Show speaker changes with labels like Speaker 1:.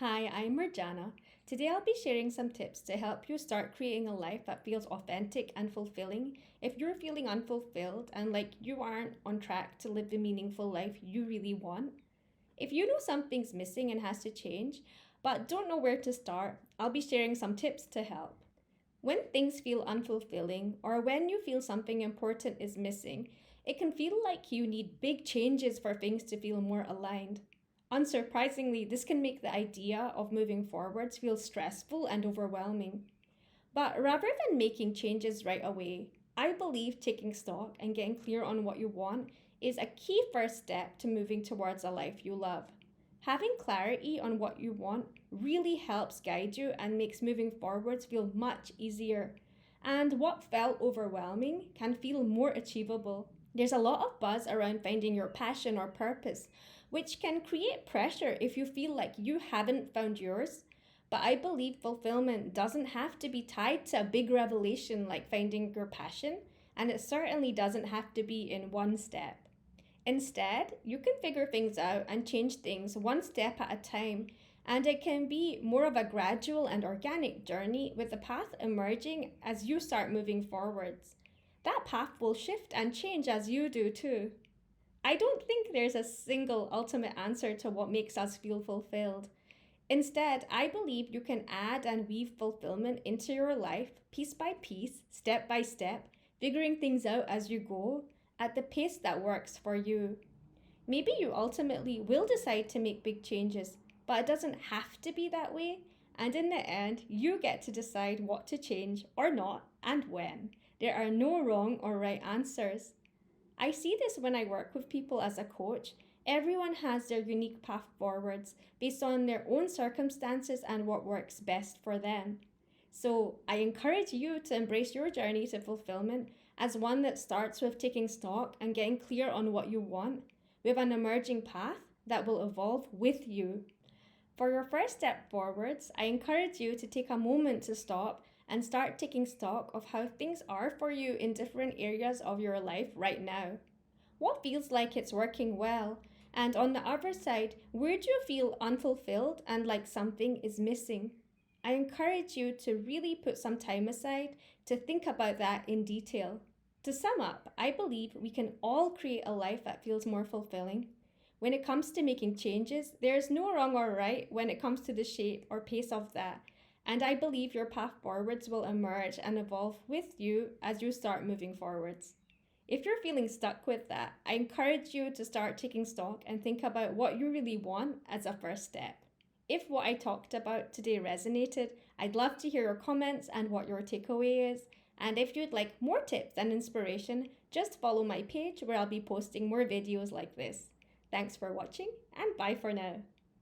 Speaker 1: Hi, I'm Marjana. Today I'll be sharing some tips to help you start creating a life that feels authentic and fulfilling. If you're feeling unfulfilled and like you aren't on track to live the meaningful life you really want, if you know something's missing and has to change, but don't know where to start, I'll be sharing some tips to help. When things feel unfulfilling or when you feel something important is missing, it can feel like you need big changes for things to feel more aligned. Unsurprisingly, this can make the idea of moving forwards feel stressful and overwhelming. But rather than making changes right away, I believe taking stock and getting clear on what you want is a key first step to moving towards a life you love. Having clarity on what you want really helps guide you and makes moving forwards feel much easier. And what felt overwhelming can feel more achievable. There's a lot of buzz around finding your passion or purpose, which can create pressure if you feel like you haven't found yours. But I believe fulfillment doesn't have to be tied to a big revelation like finding your passion, and it certainly doesn't have to be in one step. Instead, you can figure things out and change things one step at a time, and it can be more of a gradual and organic journey with the path emerging as you start moving forwards. That path will shift and change as you do too. I don't think there's a single ultimate answer to what makes us feel fulfilled. Instead, I believe you can add and weave fulfillment into your life piece by piece, step by step, figuring things out as you go at the pace that works for you. Maybe you ultimately will decide to make big changes, but it doesn't have to be that way. And in the end, you get to decide what to change or not and when. There are no wrong or right answers. I see this when I work with people as a coach. Everyone has their unique path forwards based on their own circumstances and what works best for them. So I encourage you to embrace your journey to fulfillment as one that starts with taking stock and getting clear on what you want, with an emerging path that will evolve with you. For your first step forwards, I encourage you to take a moment to stop and start taking stock of how things are for you in different areas of your life right now. What feels like it's working well? And on the other side, where do you feel unfulfilled and like something is missing? I encourage you to really put some time aside to think about that in detail. To sum up, I believe we can all create a life that feels more fulfilling. When it comes to making changes, there's no wrong or right when it comes to the shape or pace of that. And I believe your path forwards will emerge and evolve with you as you start moving forwards. If you're feeling stuck with that, I encourage you to start taking stock and think about what you really want as a first step. If what I talked about today resonated, I'd love to hear your comments and what your takeaway is. And if you'd like more tips and inspiration, just follow my page where I'll be posting more videos like this. Thanks for watching and bye for now.